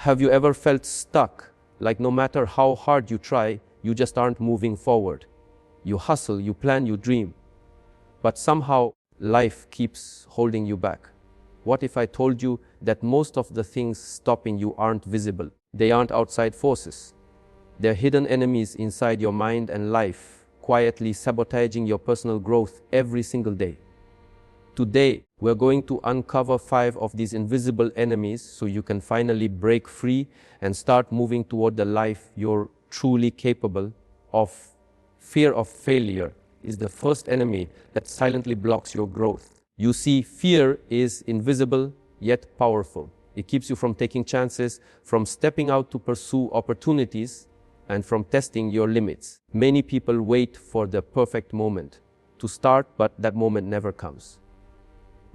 Have you ever felt stuck, like no matter how hard you try, you just aren't moving forward? You hustle, you plan, you dream, but somehow life keeps holding you back. What if I told you that most of the things stopping you aren't visible? They aren't outside forces. They're hidden enemies inside your mind and life, quietly sabotaging your personal growth every single day. Today, we're going to uncover 5 of these invisible enemies so you can finally break free and start moving toward the life you're truly capable of. Fear of failure is the first enemy that silently blocks your growth. You see, fear is invisible yet powerful. It keeps you from taking chances, from stepping out to pursue opportunities, and from testing your limits. Many people wait for the perfect moment to start, but that moment never comes.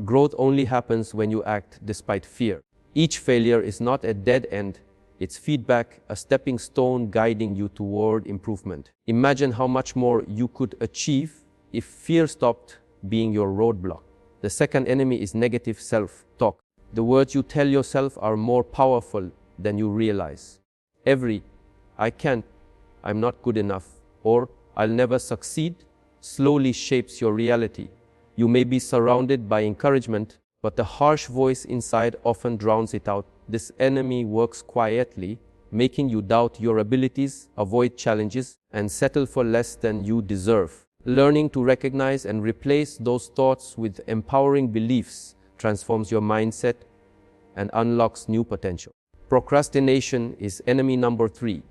Growth only happens when you act despite fear. Each failure is not a dead end, it's feedback, a stepping stone guiding you toward improvement. Imagine how much more you could achieve if fear stopped being your roadblock. The second enemy is negative self-talk. The words you tell yourself are more powerful than you realize. Every "I can't," "I'm not good enough," or "I'll never succeed" slowly shapes your reality. You may be surrounded by encouragement, but the harsh voice inside often drowns it out. This enemy works quietly, making you doubt your abilities, avoid challenges, and settle for less than you deserve. Learning to recognize and replace those thoughts with empowering beliefs transforms your mindset and unlocks new potential. Procrastination is enemy number 3.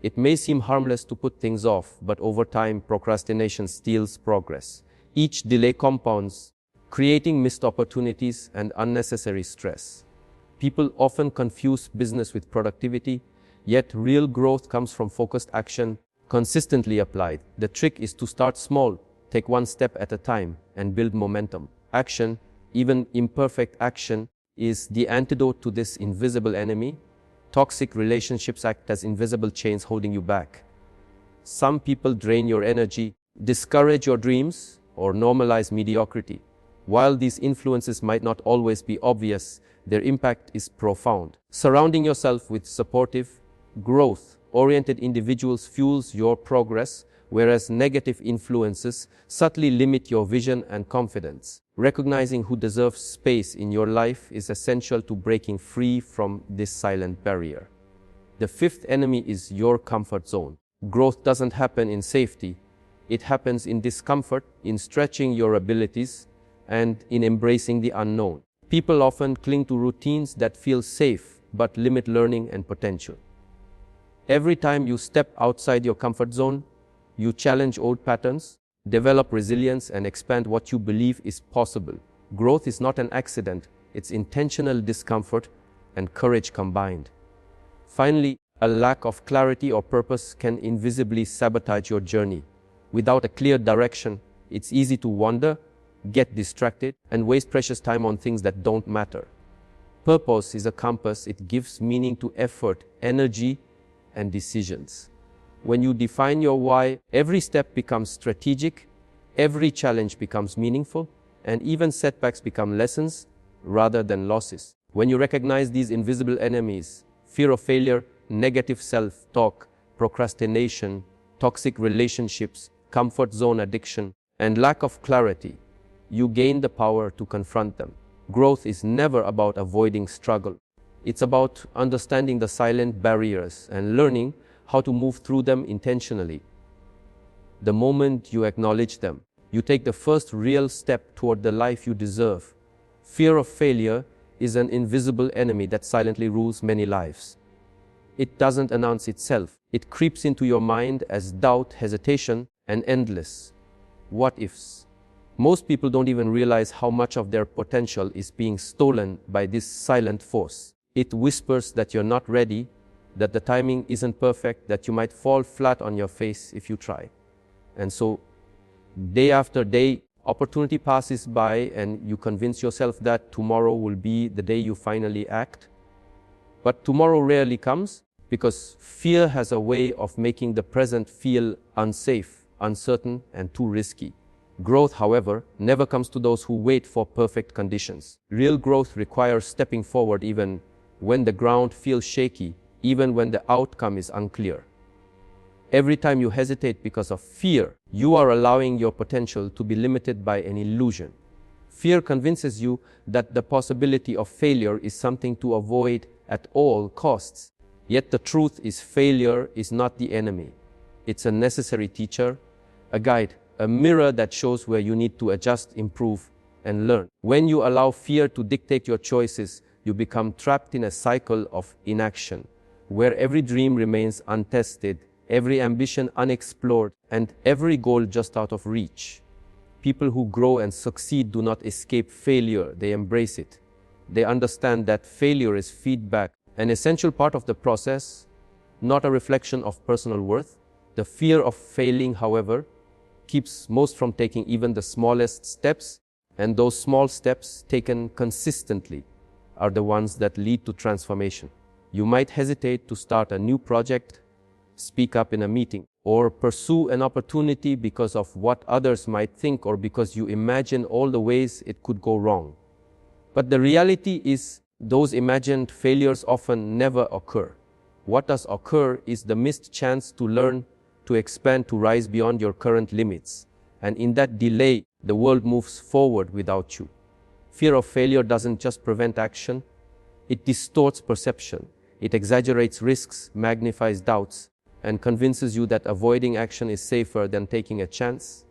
It may seem harmless to put things off, but over time, procrastination steals progress. Each delay compounds, creating missed opportunities and unnecessary stress. People often confuse business with productivity, yet real growth comes from focused action, consistently applied. The trick is to start small, take one step at a time, and build momentum. Action, even imperfect action, is the antidote to this invisible enemy. Toxic relationships act as invisible chains holding you back. Some people drain your energy, discourage your dreams, or normalize mediocrity. While these influences might not always be obvious, their impact is profound. Surrounding yourself with supportive, growth-oriented individuals fuels your progress, whereas negative influences subtly limit your vision and confidence. Recognizing who deserves space in your life is essential to breaking free from this silent barrier. The 5th enemy is your comfort zone. Growth doesn't happen in safety. It happens in discomfort, in stretching your abilities, and in embracing the unknown. People often cling to routines that feel safe but limit learning and potential. Every time you step outside your comfort zone, you challenge old patterns, develop resilience, and expand what you believe is possible. Growth is not an accident, it's intentional discomfort and courage combined. Finally, a lack of clarity or purpose can invisibly sabotage your journey. Without a clear direction, it's easy to wander, get distracted, and waste precious time on things that don't matter. Purpose is a compass. It gives meaning to effort, energy, and decisions. When you define your why, every step becomes strategic, every challenge becomes meaningful, and even setbacks become lessons rather than losses. When you recognize these invisible enemies, fear of failure, negative self-talk, procrastination, toxic relationships, comfort zone addiction, and lack of clarity, you gain the power to confront them. Growth is never about avoiding struggle. It's about understanding the silent barriers and learning how to move through them intentionally. The moment you acknowledge them, you take the first real step toward the life you deserve. Fear of failure is an invisible enemy that silently rules many lives. It doesn't announce itself. It creeps into your mind as doubt, hesitation, and endless what-ifs. Most people don't even realize how much of their potential is being stolen by this silent force. It whispers that you're not ready, that the timing isn't perfect, that you might fall flat on your face if you try. And so, day after day, opportunity passes by and you convince yourself that tomorrow will be the day you finally act. But tomorrow rarely comes because fear has a way of making the present feel unsafe, uncertain, and too risky. Growth, however, never comes to those who wait for perfect conditions. Real growth requires stepping forward even when the ground feels shaky, even when the outcome is unclear. Every time you hesitate because of fear, you are allowing your potential to be limited by an illusion. Fear convinces you that the possibility of failure is something to avoid at all costs. Yet the truth is, failure is not the enemy. It's a necessary teacher, a guide, a mirror that shows where you need to adjust, improve, and learn. When you allow fear to dictate your choices, you become trapped in a cycle of inaction, where every dream remains untested, every ambition unexplored, and every goal just out of reach. People who grow and succeed do not escape failure, they embrace it. They understand that failure is feedback, an essential part of the process, not a reflection of personal worth. The fear of failing, however, keeps most from taking even the smallest steps, and those small steps taken consistently are the ones that lead to transformation. You might hesitate to start a new project, speak up in a meeting, or pursue an opportunity because of what others might think or because you imagine all the ways it could go wrong. But the reality is, those imagined failures often never occur. What does occur is the missed chance to learn, to expand, to rise beyond your current limits. And in that delay, the world moves forward without you. Fear of failure doesn't just prevent action, it distorts perception. It exaggerates risks, magnifies doubts, and convinces you that avoiding action is safer than taking a chance.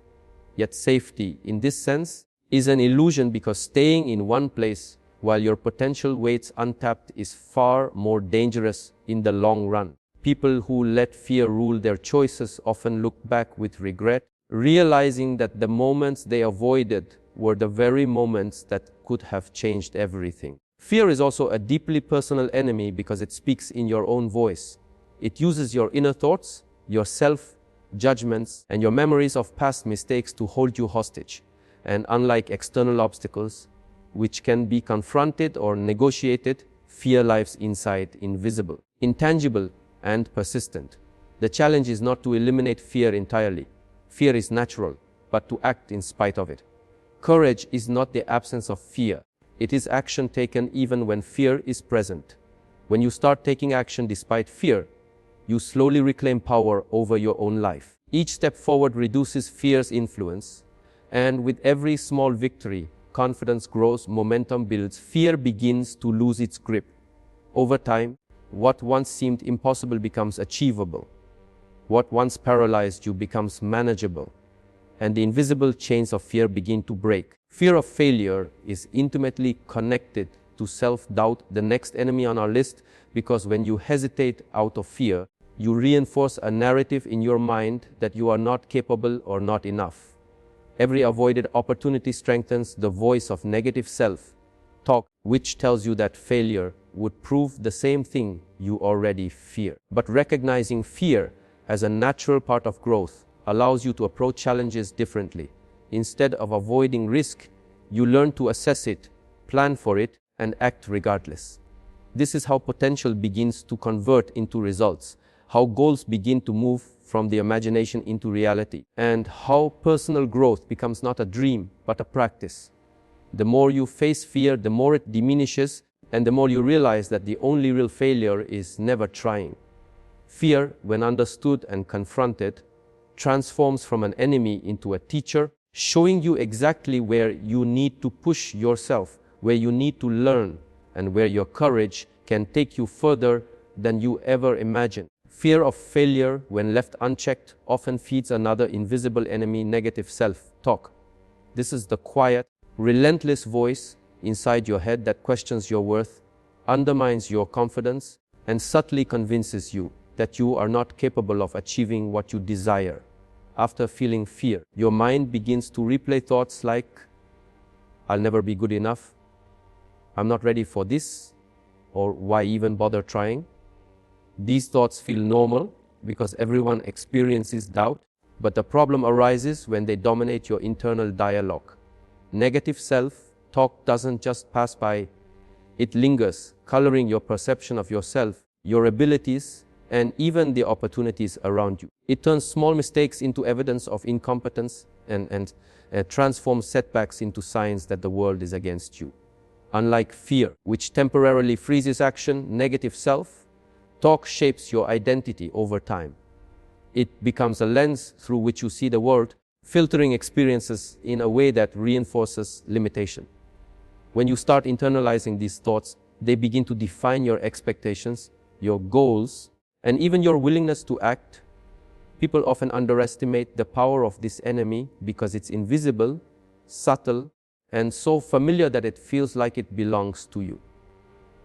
Yet safety, in this sense, is an illusion, because staying in one place while your potential waits untapped is far more dangerous in the long run. People who let fear rule their choices often look back with regret, realizing that the moments they avoided were the very moments that could have changed everything. Fear is also a deeply personal enemy because it speaks in your own voice. It uses your inner thoughts, your self-judgments, and your memories of past mistakes to hold you hostage. And unlike external obstacles, which can be confronted or negotiated, fear lives inside, invisible, intangible, and persistent. The challenge is not to eliminate fear entirely. Fear is natural, but to act in spite of it. Courage is not the absence of fear. It is action taken even when fear is present. When you start taking action despite fear, you slowly reclaim power over your own life. Each step forward reduces fear's influence, and with every small victory, confidence grows, momentum builds, fear begins to lose its grip. Over time, what once seemed impossible becomes achievable. What once paralyzed you becomes manageable, and the invisible chains of fear begin to break. Fear of failure is intimately connected to self-doubt, the next enemy on our list, because when you hesitate out of fear, you reinforce a narrative in your mind that you are not capable or not enough. Every avoided opportunity strengthens the voice of negative self-talk, which tells you that failure would prove the same thing you already fear. But recognizing fear as a natural part of growth allows you to approach challenges differently. Instead of avoiding risk, you learn to assess it, plan for it, and act regardless. This is how potential begins to convert into results, how goals begin to move from the imagination into reality, and how personal growth becomes not a dream, but a practice. The more you face fear, the more it diminishes, and the more you realize that the only real failure is never trying. Fear, when understood and confronted, transforms from an enemy into a teacher, showing you exactly where you need to push yourself, where you need to learn, and where your courage can take you further than you ever imagined. Fear of failure, when left unchecked, often feeds another invisible enemy, negative self-talk. This is the quiet, relentless voice inside your head that questions your worth, undermines your confidence, and subtly convinces you that you are not capable of achieving what you desire. After feeling fear, your mind begins to replay thoughts like, "I'll never be good enough," "I'm not ready for this," or "why even bother trying?" These thoughts feel normal because everyone experiences doubt, but the problem arises when they dominate your internal dialogue. Negative self-talk doesn't just pass by, it lingers, coloring your perception of yourself, your abilities, and even the opportunities around you. It turns small mistakes into evidence of incompetence and transforms setbacks into signs that the world is against you. Unlike fear, which temporarily freezes action, negative self-talk shapes your identity over time. It becomes a lens through which you see the world, filtering experiences in a way that reinforces limitation. When you start internalizing these thoughts, they begin to define your expectations, your goals, and even your willingness to act. People often underestimate the power of this enemy because it's invisible, subtle, and so familiar that it feels like it belongs to you.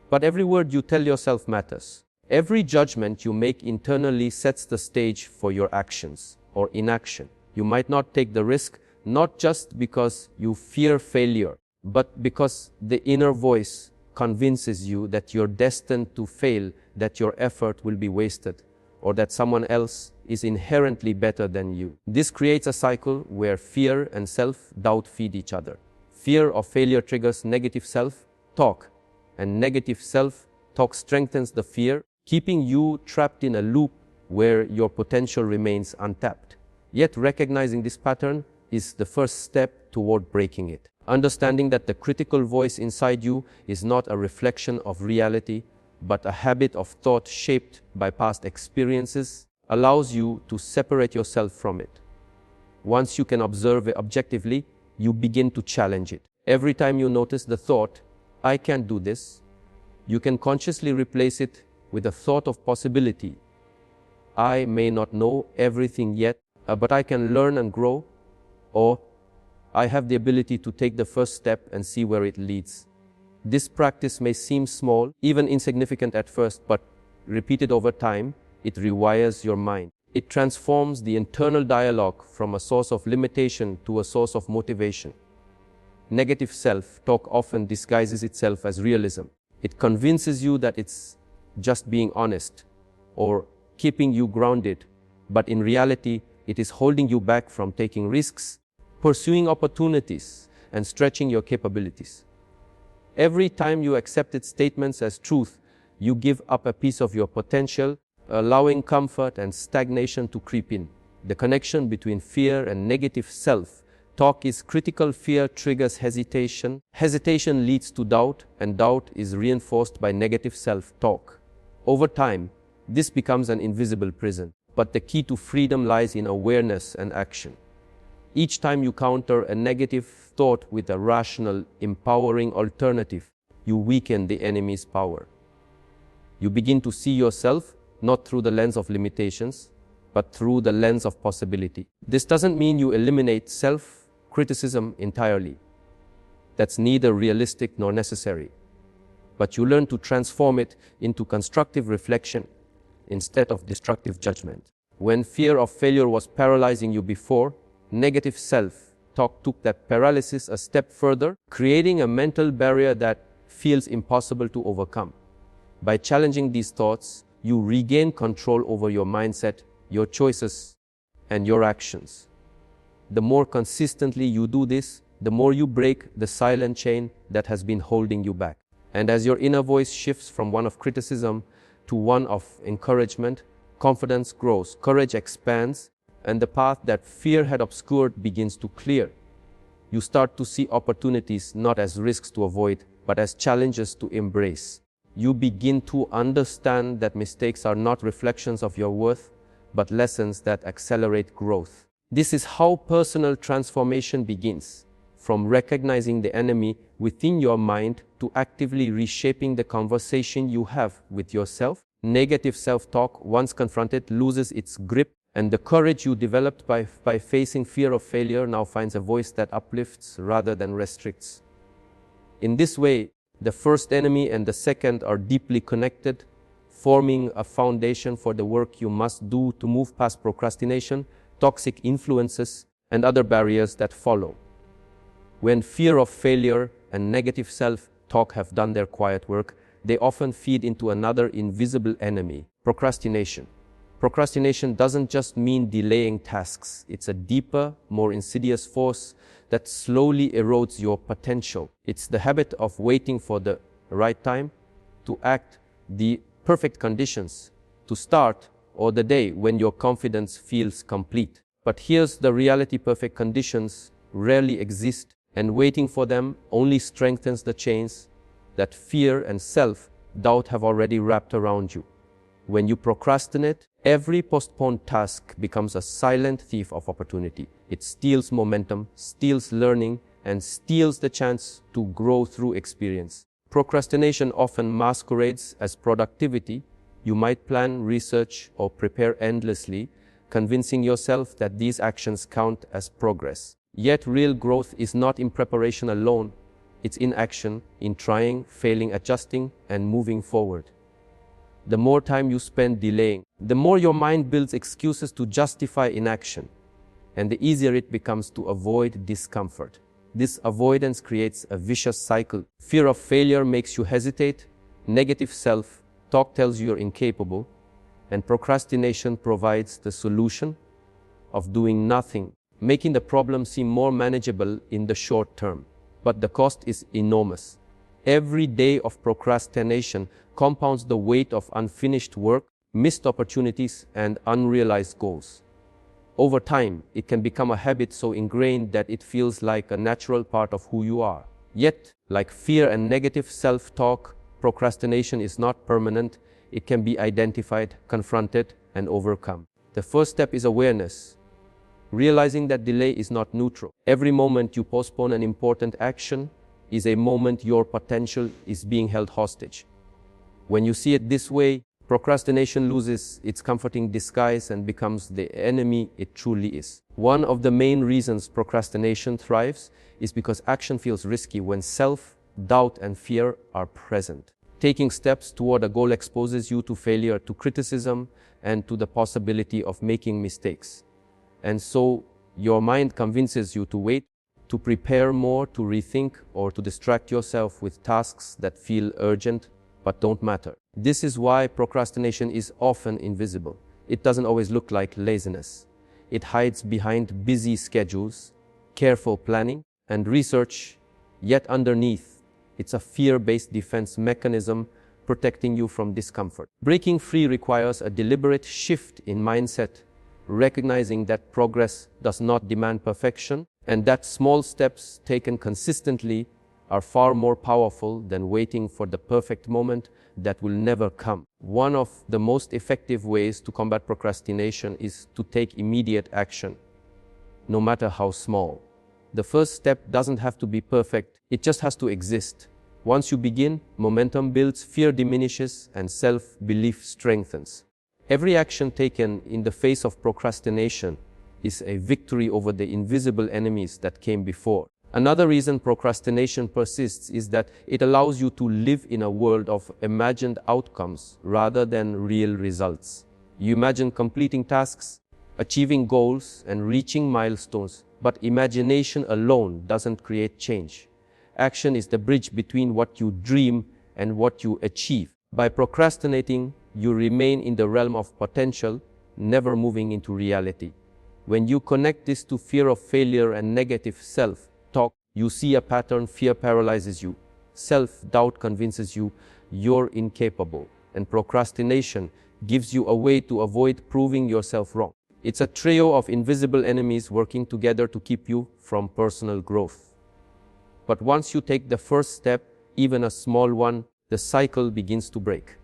But every word you tell yourself matters. Every judgment you make internally sets the stage for your actions or inaction. You might not take the risk, not just because you fear failure, but because the inner voice convinces you that you're destined to fail, that your effort will be wasted, or that someone else is inherently better than you. This creates a cycle where fear and self-doubt feed each other. Fear of failure triggers negative self-talk, and negative self-talk strengthens the fear, keeping you trapped in a loop where your potential remains untapped. Yet recognizing this pattern is the first step toward breaking it. Understanding that the critical voice inside you is not a reflection of reality, but a habit of thought shaped by past experiences, allows you to separate yourself from it. Once you can observe it objectively, you begin to challenge it. Every time you notice the thought, "I can't do this," you can consciously replace it with a thought of possibility. "I may not know everything yet, but I can learn and grow," or "I have the ability to take the first step and see where it leads." This practice may seem small, even insignificant at first, but repeated over time, it rewires your mind. It transforms the internal dialogue from a source of limitation to a source of motivation. Negative self-talk often disguises itself as realism. It convinces you that it's just being honest or keeping you grounded, but in reality, it is holding you back from taking risks, pursuing opportunities, and stretching your capabilities. Every time you accept its statements as truth, you give up a piece of your potential, allowing comfort and stagnation to creep in. The connection between fear and negative self-talk is critical. Fear triggers hesitation. Hesitation leads to doubt, and doubt is reinforced by negative self-talk. Over time, this becomes an invisible prison. But the key to freedom lies in awareness and action. Each time you counter a negative thought with a rational, empowering alternative, you weaken the enemy's power. You begin to see yourself not through the lens of limitations, but through the lens of possibility. This doesn't mean you eliminate self-criticism entirely. That's neither realistic nor necessary. But you learn to transform it into constructive reflection instead of destructive judgment. When fear of failure was paralyzing you before, negative self-talk took that paralysis a step further, creating a mental barrier that feels impossible to overcome. By challenging these thoughts, you regain control over your mindset, your choices, and your actions. The more consistently you do this, the more you break the silent chain that has been holding you back. And as your inner voice shifts from one of criticism to one of encouragement, confidence grows, courage expands, and the path that fear had obscured begins to clear. You start to see opportunities not as risks to avoid, but as challenges to embrace. You begin to understand that mistakes are not reflections of your worth, but lessons that accelerate growth. This is how personal transformation begins, from recognizing the enemy within your mind to actively reshaping the conversation you have with yourself. Negative self-talk, once confronted, loses its grip, and the courage you developed by facing fear of failure now finds a voice that uplifts rather than restricts. In this way, the first enemy and the second are deeply connected, forming a foundation for the work you must do to move past procrastination, toxic influences, and other barriers that follow. When fear of failure and negative self-talk have done their quiet work, they often feed into another invisible enemy, procrastination. Procrastination doesn't just mean delaying tasks. It's a deeper, more insidious force that slowly erodes your potential. It's the habit of waiting for the right time to act, the perfect conditions to start, or the day when your confidence feels complete. But here's the reality: perfect conditions rarely exist, and waiting for them only strengthens the chains that fear and self-doubt have already wrapped around you. When you procrastinate, every postponed task becomes a silent thief of opportunity. It steals momentum, steals learning, and steals the chance to grow through experience. Procrastination often masquerades as productivity. You might plan, research, or prepare endlessly, convincing yourself that these actions count as progress. Yet real growth is not in preparation alone. It's in action, in trying, failing, adjusting, and moving forward. The more time you spend delaying, the more your mind builds excuses to justify inaction, and the easier it becomes to avoid discomfort. This avoidance creates a vicious cycle. Fear of failure makes you hesitate, negative self-talk tells you you're incapable, and procrastination provides the solution of doing nothing, making the problem seem more manageable in the short term. But the cost is enormous. Every day of procrastination compounds the weight of unfinished work, missed opportunities, and unrealized goals. Over time, it can become a habit so ingrained that it feels like a natural part of who you are. Yet, like fear and negative self-talk, procrastination is not permanent. It can be identified, confronted, and overcome. The first step is awareness, realizing that delay is not neutral. Every moment you postpone an important action is a moment your potential is being held hostage. When you see it this way, procrastination loses its comforting disguise and becomes the enemy it truly is. One of the main reasons procrastination thrives is because action feels risky when self-doubt and fear are present. Taking steps toward a goal exposes you to failure, to criticism, and to the possibility of making mistakes. And so your mind convinces you to wait, to prepare more, to rethink, or to distract yourself with tasks that feel urgent but don't matter. This is why procrastination is often invisible. It doesn't always look like laziness. It hides behind busy schedules, careful planning, and research, yet underneath, it's a fear-based defense mechanism protecting you from discomfort. Breaking free requires a deliberate shift in mindset, recognizing that progress does not demand perfection, and that small steps taken consistently are far more powerful than waiting for the perfect moment that will never come. One of the most effective ways to combat procrastination is to take immediate action, no matter how small. The first step doesn't have to be perfect, it just has to exist. Once you begin, momentum builds, fear diminishes, and self-belief strengthens. Every action taken in the face of procrastination is a victory over the invisible enemies that came before. Another reason procrastination persists is that it allows you to live in a world of imagined outcomes rather than real results. You imagine completing tasks, achieving goals, and reaching milestones, but imagination alone doesn't create change. Action is the bridge between what you dream and what you achieve. By procrastinating, you remain in the realm of potential, never moving into reality. When you connect this to fear of failure and negative self-talk, you see a pattern. Fear paralyzes you. Self-doubt convinces you you're incapable. And procrastination gives you a way to avoid proving yourself wrong. It's a trio of invisible enemies working together to keep you from personal growth. But once you take the first step, even a small one, the cycle begins to break.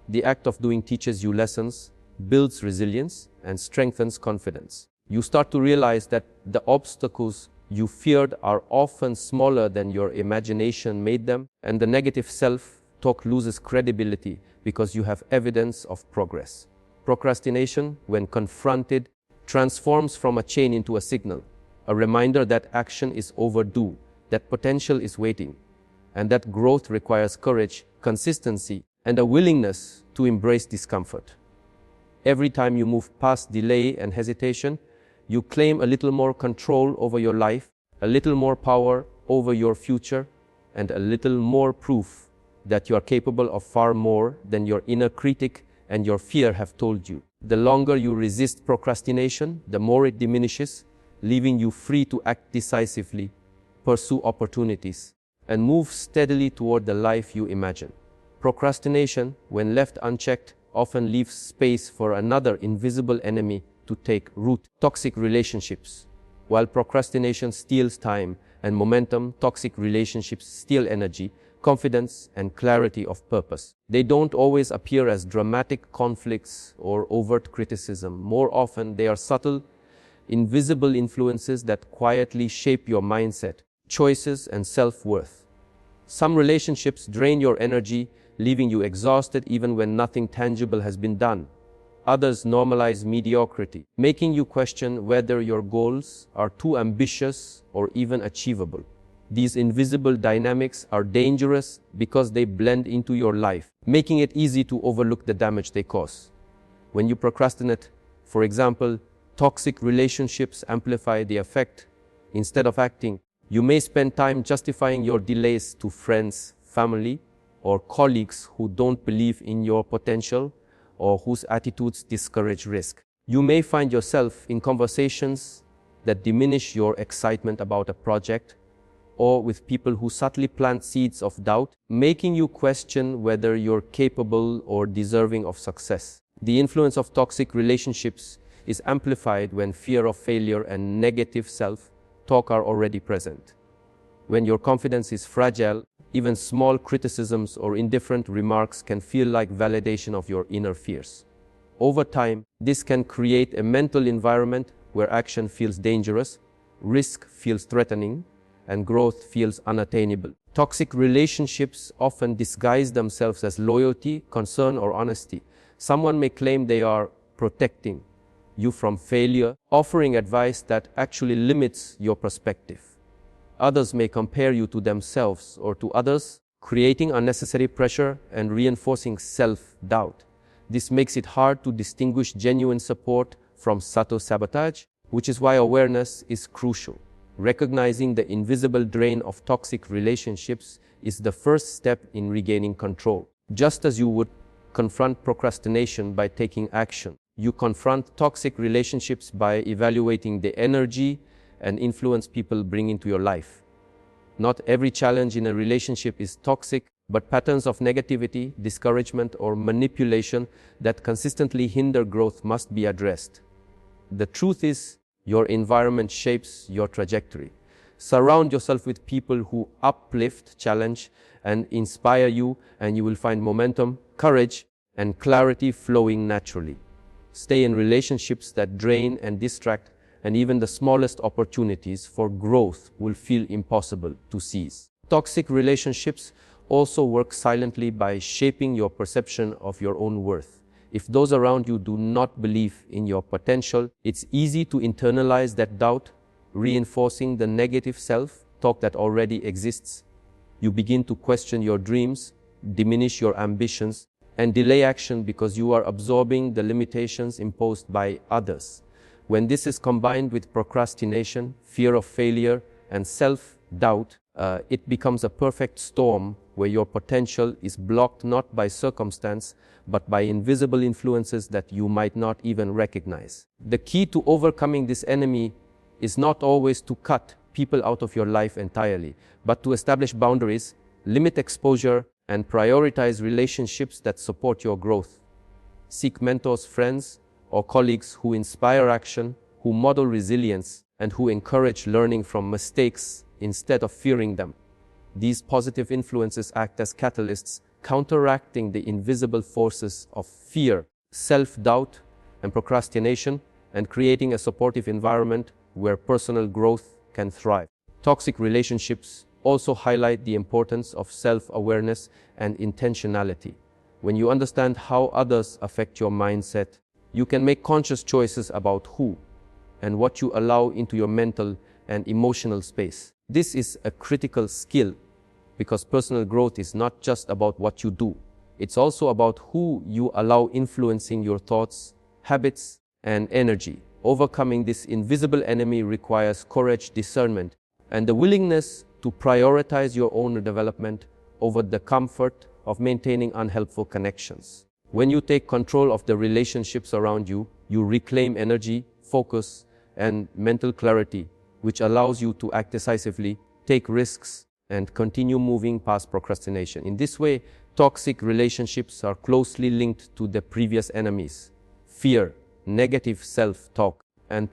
The act of doing teaches you lessons, builds resilience, and strengthens confidence. You start to realize that the obstacles you feared are often smaller than your imagination made them, and the negative self-talk loses credibility because you have evidence of progress. Procrastination, when confronted, transforms from a chain into a signal, a reminder that action is overdue, that potential is waiting, and that growth requires courage, consistency, and a willingness to embrace discomfort. Every time you move past delay and hesitation, you claim a little more control over your life, a little more power over your future, and a little more proof that you are capable of far more than your inner critic and your fear have told you. The longer you resist procrastination, the more it diminishes, leaving you free to act decisively, pursue opportunities, and move steadily toward the life you imagine. Procrastination, when left unchecked, often leaves space for another invisible enemy to take root: toxic relationships. While procrastination steals time and momentum, toxic relationships steal energy, confidence, and clarity of purpose. They don't always appear as dramatic conflicts or overt criticism. More often, they are subtle, invisible influences that quietly shape your mindset, choices, and self-worth. Some relationships drain your energy, leaving you exhausted even when nothing tangible has been done. Others normalize mediocrity, making you question whether your goals are too ambitious or even achievable. These invisible dynamics are dangerous because they blend into your life, making it easy to overlook the damage they cause. When you procrastinate, for example, toxic relationships amplify the effect. Instead of acting, you may spend time justifying your delays to friends, family, or colleagues who don't believe in your potential or whose attitudes discourage risk. You may find yourself in conversations that diminish your excitement about a project, or with people who subtly plant seeds of doubt, making you question whether you're capable or deserving of success. The influence of toxic relationships is amplified when fear of failure and negative self-talk are already present. When your confidence is fragile, even small criticisms or indifferent remarks can feel like validation of your inner fears. Over time, this can create a mental environment where action feels dangerous, risk feels threatening, and growth feels unattainable. Toxic relationships often disguise themselves as loyalty, concern, or honesty. Someone may claim they are protecting you from failure, offering advice that actually limits your perspective. Others may compare you to themselves or to others, creating unnecessary pressure and reinforcing self-doubt. This makes it hard to distinguish genuine support from subtle sabotage, which is why awareness is crucial. Recognizing the invisible drain of toxic relationships is the first step in regaining control. Just as you would confront procrastination by taking action, you confront toxic relationships by evaluating the energy and influence people bring into your life. Not every challenge in a relationship is toxic, but patterns of negativity, discouragement, or manipulation that consistently hinder growth must be addressed. The truth is, your environment shapes your trajectory. Surround yourself with people who uplift, challenge, and inspire you, and you will find momentum, courage, and clarity flowing naturally. Stay in relationships that drain and distract, and even the smallest opportunities for growth will feel impossible to seize. Toxic relationships also work silently by shaping your perception of your own worth. If those around you do not believe in your potential, it's easy to internalize that doubt, reinforcing the negative self-talk that already exists. You begin to question your dreams, diminish your ambitions, and delay action because you are absorbing the limitations imposed by others. When this is combined with procrastination, fear of failure, and self-doubt, it becomes a perfect storm where your potential is blocked not by circumstance, but by invisible influences that you might not even recognize. The key to overcoming this enemy is not always to cut people out of your life entirely, but to establish boundaries, limit exposure, and prioritize relationships that support your growth. Seek mentors, friends, or colleagues who inspire action, who model resilience, and who encourage learning from mistakes instead of fearing them. These positive influences act as catalysts, counteracting the invisible forces of fear, self-doubt, and procrastination, and creating a supportive environment where personal growth can thrive. Toxic relationships also highlight the importance of self-awareness and intentionality. When you understand how others affect your mindset, you can make conscious choices about who and what you allow into your mental and emotional space. This is a critical skill because personal growth is not just about what you do. It's also about who you allow influencing your thoughts, habits, and energy. Overcoming this invisible enemy requires courage, discernment, and the willingness to prioritize your own development over the comfort of maintaining unhelpful connections. When you take control of the relationships around you, you reclaim energy, focus, and mental clarity, which allows you to act decisively, take risks, and continue moving past procrastination. In this way, toxic relationships are closely linked to the previous enemies: fear, negative self-talk, and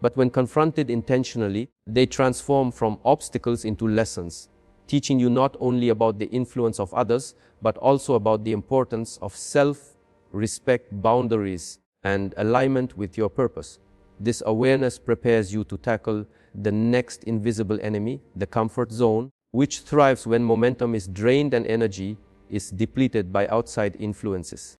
But when confronted intentionally, they transform from obstacles into lessons, teaching you not only about the influence of others, but also about the importance of self-respect, boundaries, and alignment with your purpose. This awareness prepares you to tackle the next invisible enemy, the comfort zone, which thrives when momentum is drained and energy is depleted by outside influences.